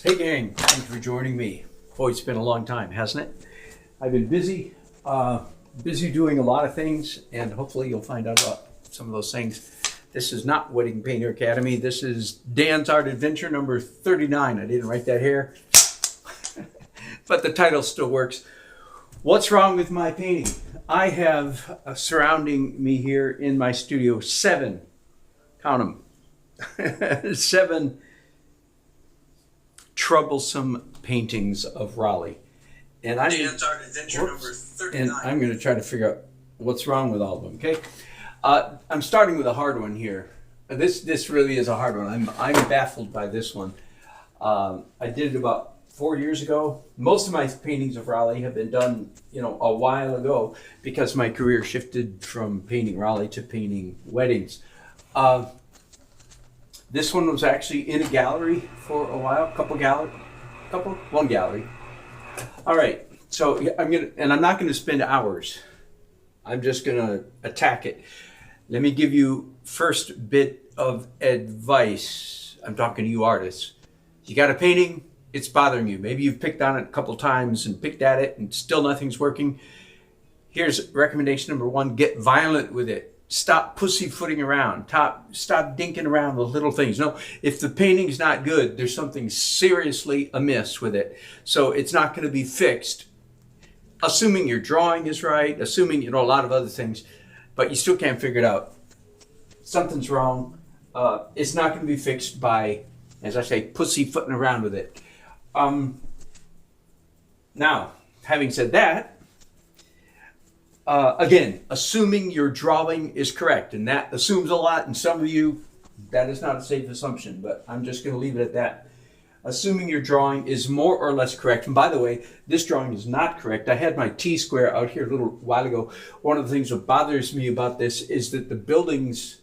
Hey gang, thanks for joining me. Boy, it's been a long time, hasn't it? I've been busy doing a lot of things, and hopefully you'll find out about some of those things. This is not Wedding Painter Academy. This is Dan's Art Adventure number 39. I didn't write that here, but the title still works. What's wrong with my painting? I have surrounding me here in my studio 7, count them, 7 troublesome paintings of Raleigh. And I'm Dan's Art Adventure number 39. And I'm going to try to figure out what's wrong with all of them, okay? I'm starting with a hard one here. This really is a hard one. I'm baffled by this one. I did it about 4 years ago. Most of my paintings of Raleigh have been done, a while ago because my career shifted from painting Raleigh to painting weddings. This one was actually in a gallery for a while, one gallery. All right, so I'm not gonna spend hours. I'm just gonna attack it. Let me give you first bit of advice. I'm talking to you artists. You got a painting, it's bothering you. Maybe you've picked on it a couple times and picked at it and still nothing's working. Here's recommendation number 1, get violent with it. Stop pussyfooting around. Stop dinking around with little things. No, if the painting's not good, there's something seriously amiss with it. So it's not going to be fixed, assuming your drawing is right, assuming, a lot of other things, but you still can't figure it out. Something's wrong. It's not going to be fixed by, as I say, pussyfooting around with it. Now, having said that, again, assuming your drawing is correct, and that assumes a lot, and some of you, that is not a safe assumption, but I'm just going to leave it at that. Assuming your drawing is more or less correct, and by the way, this drawing is not correct. I had my T-square out here a little while ago. One of the things that bothers me about this is that the buildings,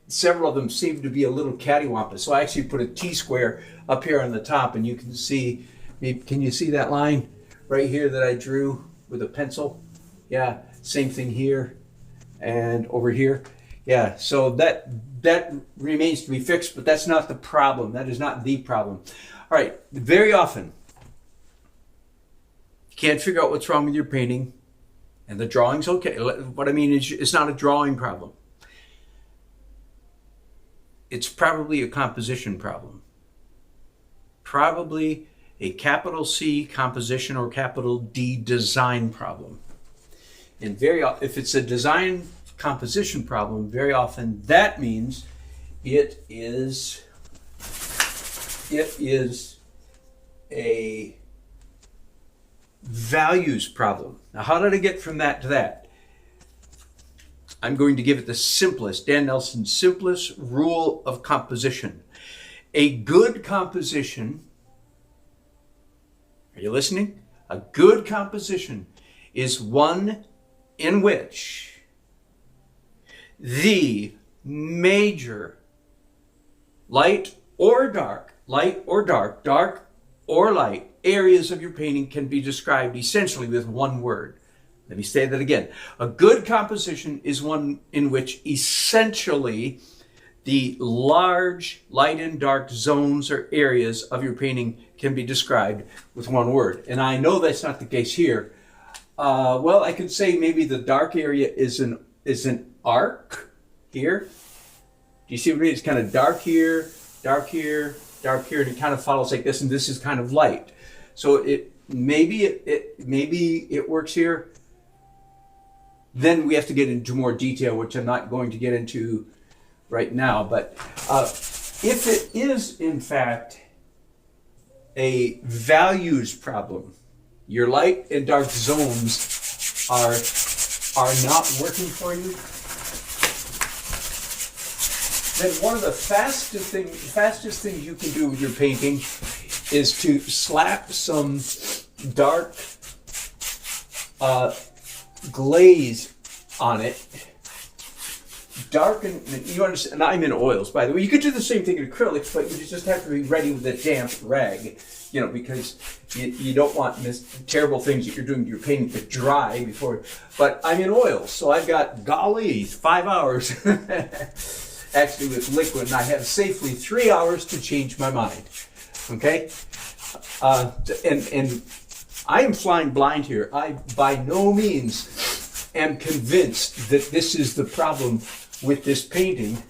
several of them seem to be a little cattywampus, so I actually put a T-square up here on the top, and you can see, can you see that line right here that I drew with a pencil? Yeah, same thing here and over here. Yeah, so that remains to be fixed, but that's not the problem. That is not the problem. All right, very often, you can't figure out what's wrong with your painting, and the drawing's okay. What I mean is it's not a drawing problem. It's probably a composition problem. Probably a capital C composition or capital D design problem. And if it's a design composition problem, very often that means it is a values problem. Now, how did I get from that to that? I'm going to give it the simplest, Dan Nelson's simplest rule of composition. A good composition, are you listening? A good composition is one in which the major light or dark, dark or light areas of your painting can be described essentially with one word. Let me say that again. A good composition is one in which essentially the large light and dark zones or areas of your painting can be described with one word. And I know that's not the case here. Well, I could say maybe the dark area is an arc here. Do you see what I mean? It's kind of dark here, dark here, dark here, and it kind of follows like this, and this is kind of light. So maybe it works here. Then we have to get into more detail, which I'm not going to get into right now. But if it is in fact a values problem, your light and dark zones are not working for you, then one of the fastest things you can do with your painting is to slap some dark glaze on it. Darken, you understand, and I'm in oils, by the way. You could do the same thing in acrylics, but you just have to be ready with a damp rag, because you don't want terrible things that you're doing to your painting to dry before. But I'm in oils, so I've got, golly, 5 hours actually with liquid, and I have safely 3 hours to change my mind. Okay? And I am flying blind here. I by no means am convinced that this is the problem with this painting,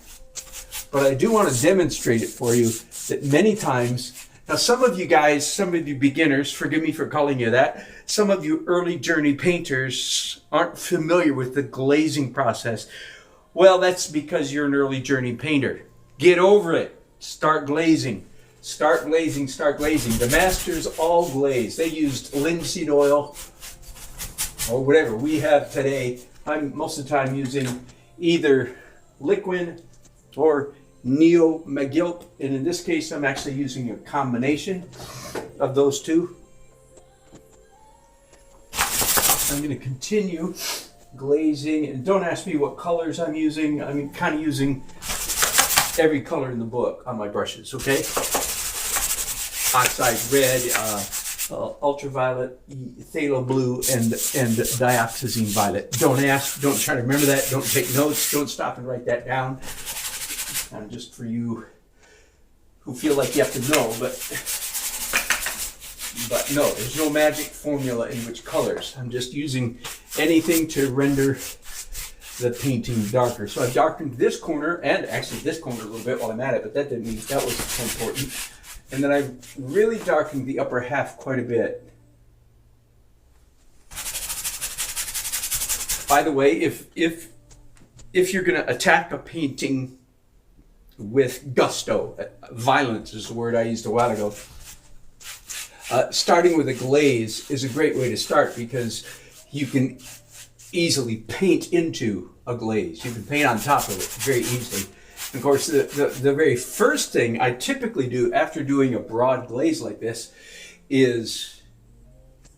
but I do want to demonstrate it for you that many times, now some of you guys, some of you beginners, forgive me for calling you that, some of you early journey painters aren't familiar with the glazing process. Well, that's because you're an early journey painter. Get over it. Start glazing. Start glazing, start glazing. The masters all glaze. They used linseed oil or whatever we have today. I'm most of the time using either liquid or neo-magilp, and in this case I'm actually using a combination of those two. I'm going to continue glazing, and don't ask me what colors I'm using. I'm kind of using every color in the book on my brushes, okay? Oxide red, ultraviolet, phthalo blue, and dioxazine violet. Don't ask, don't try to remember that, don't take notes, don't stop and write that down. Just for you who feel like you have to know, but no, there's no magic formula in which colors. I'm just using anything to render the painting darker. So I've darkened this corner and actually this corner a little bit while I'm at it, but that didn't mean that was so important. And then I've really darkened the upper half quite a bit. By the way, if you're going to attack a painting with gusto, violence is the word I used a while ago, starting with a glaze is a great way to start because you can easily paint into a glaze. You can paint on top of it very easily. And of course, the very first thing I typically do after doing a broad glaze like this is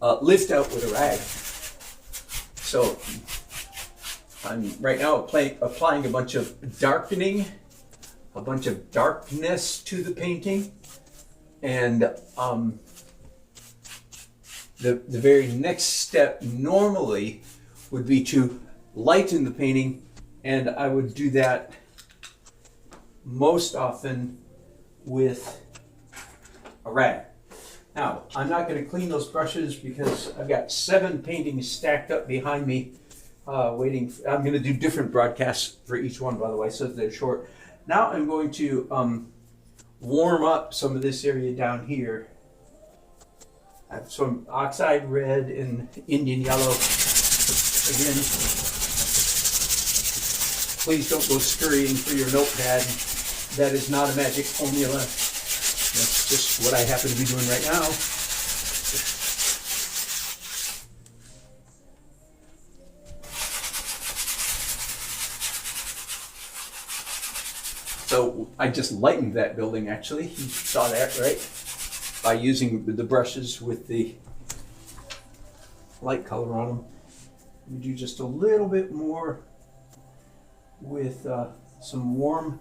lift out with a rag. So I'm right now applying a bunch of darkening, a bunch of darkness to the painting, and the very next step normally would be to lighten the painting, and I would do that most often with a rag. Now, I'm not going to clean those brushes because I've got 7 paintings stacked up behind me waiting. I'm going to do different broadcasts for each one, by the way, so that they're short. Now I'm going to warm up some of this area down here. I have some oxide red and Indian yellow. Again, please don't go scurrying for your notepad. That is not a magic formula. That's just what I happen to be doing right now. So I just lightened that building actually. You saw that, right? By using the brushes with the light color on them. We do just a little bit more with some warm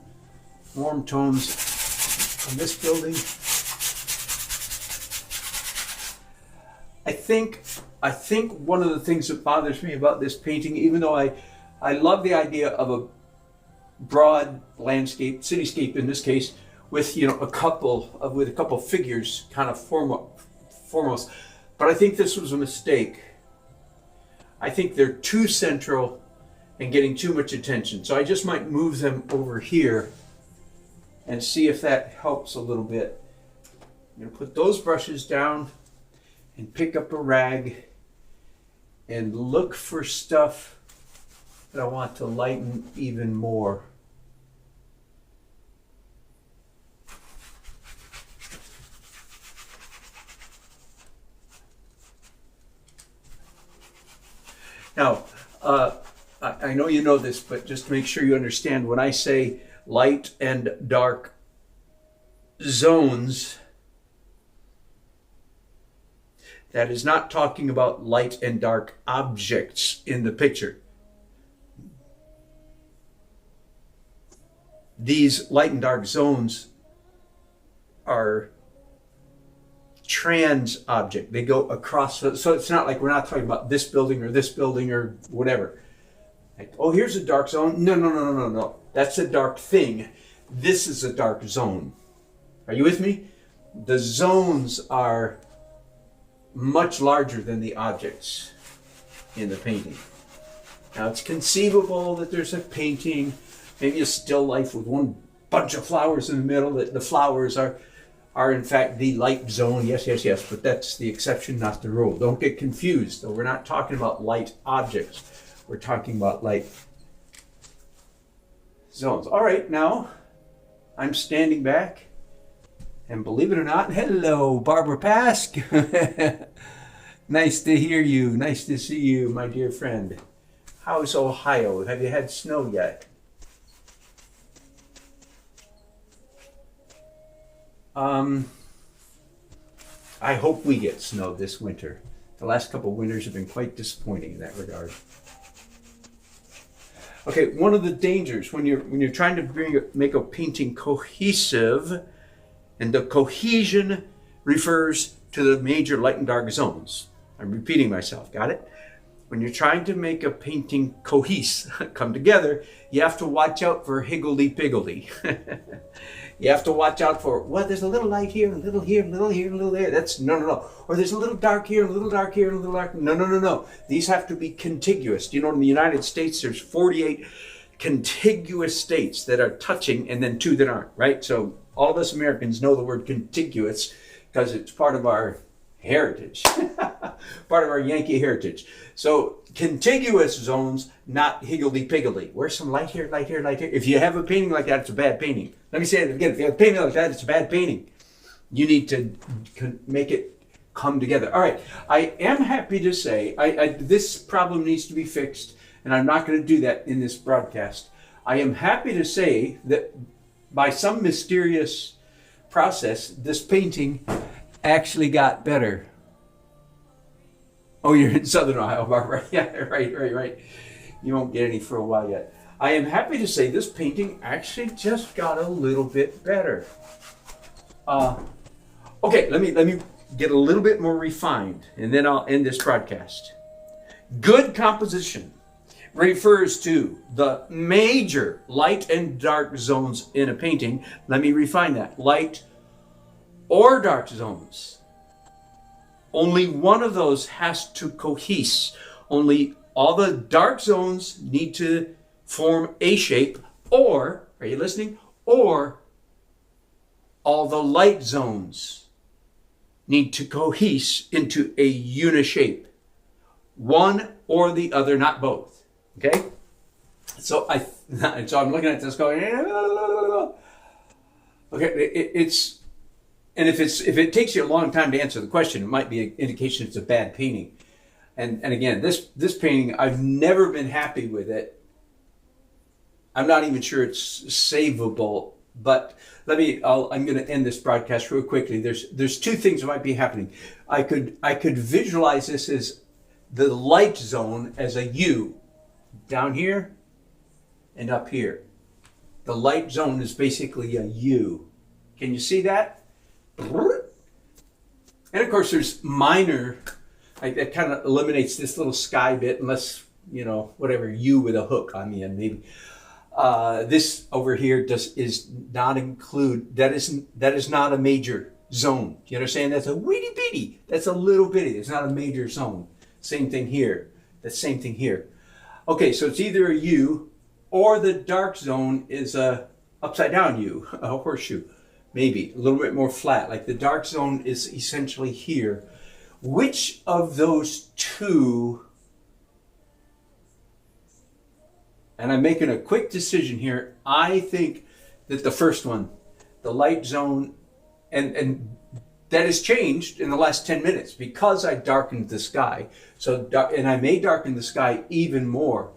tones on this building. I think one of the things that bothers me about this painting, even though I love the idea of a broad landscape, cityscape in this case, with a couple figures kind of foremost, but I think this was a mistake. I think they're too central and getting too much attention. So I just might move them over here and see if that helps a little bit. I'm going to put those brushes down and pick up a rag and look for stuff that I want to lighten even more. Now, I know you know this, but just to make sure you understand, when I say light and dark zones, that is not talking about light and dark objects in the picture. These light and dark zones are trans object. They go across, so it's not like we're not talking about this building or whatever. Like, oh, here's a dark zone. No. That's a dark thing. This is a dark zone. Are you with me? the zones are much larger than the objects in the painting. Now it's conceivable that there's a painting, maybe a still life with one bunch of flowers in the middle, that the flowers are in fact the light zone. Yes, but that's the exception, not the rule. Don't get confused, though. We're not talking about light objects. We're talking about light zones. All right, now I'm standing back, and believe it or not, hello, Barbara Pask. Nice to hear you. Nice to see you, my dear friend. How's Ohio? Have you had snow yet? I hope we get snow this winter. The last couple of winters have been quite disappointing in that regard. Okay, one of the dangers when you're trying to make a painting cohesive, and the cohesion refers to the major light and dark zones. I'm repeating myself, got it? When you're trying to make a painting come together, you have to watch out for higgledy-piggledy. You have to watch out for, well, there's a little light here, a little here, a little here, a little there. That's, no. Or there's a little dark here, a little dark here, a little dark. No. These have to be contiguous. You know, in the United States, there's 48 contiguous states that are touching and then 2 that aren't, right? So all of us Americans know the word contiguous because it's part of our heritage, part of our Yankee heritage. So contiguous zones, not higgledy-piggledy. Where's some light here, light here, light here? If you have a painting like that, it's a bad painting. Let me say it again. If you have a painting like that, it's a bad painting. You need to make it come together. All right. I am happy to say this problem needs to be fixed, and I'm not going to do that in this broadcast. I am happy to say that by some mysterious process, this painting actually got better. Oh, you're in Southern Ohio, Barbara. Yeah, right. You won't get any for a while yet. I am happy to say this painting actually just got a little bit better. Okay, let me get a little bit more refined, and then I'll end this broadcast. Good composition refers to the major light and dark zones in a painting. Let me refine that. Light or dark zones. Only one of those has to cohese. Only all the dark zones need to form a shape, or, are you listening? Or all the light zones need to cohese into a unishape. One or the other, not both. Okay? So I'm looking at this going, okay, and if it takes you a long time to answer the question, it might be an indication it's a bad painting. And again, this painting, I've never been happy with it. I'm not even sure it's savable, but I'm going to end this broadcast real quickly. There's 2 things that might be happening. I could visualize this as the light zone as a U down here and up here. The light zone is basically a U. Can you see that? And of course, there's minor. It kind of eliminates this little sky bit, unless whatever U with a hook on the end, maybe. This over here is not include. That is not a major zone. Do you understand? That's a witty bitty. That's a little bitty. It's not a major zone. Same thing here. The same thing here. Okay, so it's either a U or the dark zone is a upside down U, a horseshoe. Maybe a little bit more flat, like the dark zone is essentially here. Which of those 2, and I'm making a quick decision here, I think that the first one, the light zone, and that has changed in the last 10 minutes because I darkened the sky. And I may darken the sky even more.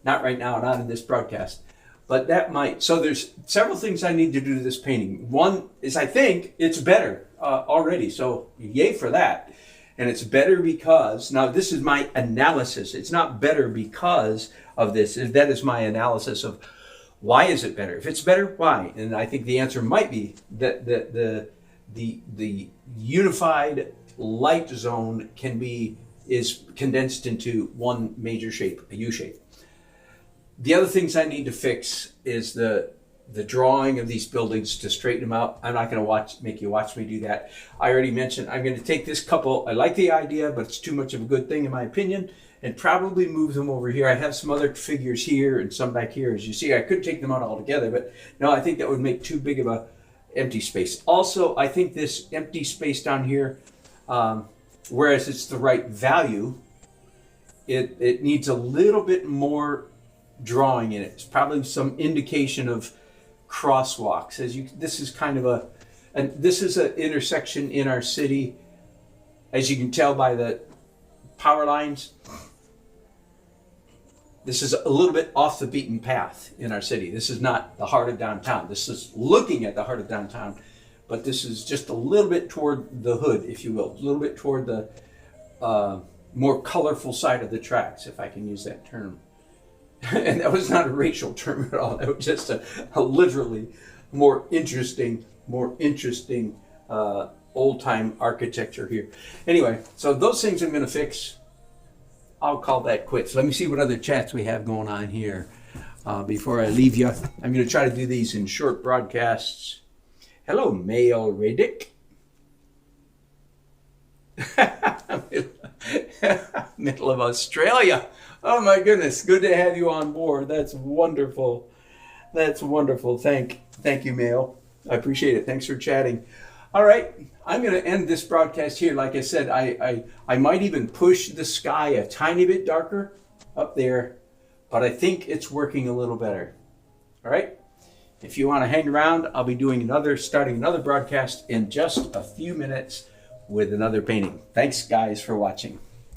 Not right now, not in this broadcast. But that might, so there's several things I need to do to this painting. One is I think it's better already, so yay for that. And it's better because, now this is my analysis. It's not better because of this. That is my analysis of why is it better. If it's better, why? And I think the answer might be that the unified light zone is condensed into one major shape, a U shape. The other things I need to fix is the the drawing of these buildings to straighten them out. I'm not going to make you watch me do that. I already mentioned I'm going to take this couple. I like the idea, but it's too much of a good thing in my opinion, and probably move them over here. I have some other figures here and some back here. As you see, I could take them out altogether, but no, I think that would make too big of a empty space. Also, I think this empty space down here, whereas it's the right value, it needs a little bit more drawing in it. It's probably some indication of crosswalks. This is kind of this is an intersection in our city, as you can tell by the power lines. This is a little bit off the beaten path in our city. This is not the heart of downtown. This is looking at the heart of downtown, but this is just a little bit toward the hood, if you will, a little bit toward the more colorful side of the tracks, if I can use that term. And that was not a racial term at all. That was just a literally more interesting old-time architecture here. Anyway, so those things I'm going to fix. I'll call that quits. Let me see what other chats we have going on here before I leave you. I'm going to try to do these in short broadcasts. Hello, Mail Redick. Middle of Australia. Oh my goodness, good to have you on board. That's wonderful. That's wonderful. Thank you, Mail. I appreciate it. Thanks for chatting. All right, I'm going to end this broadcast here. Like I said, I might even push the sky a tiny bit darker up there, but I think it's working a little better. All right, if you want to hang around, I'll be starting another broadcast in just a few minutes with another painting. Thanks, guys, for watching.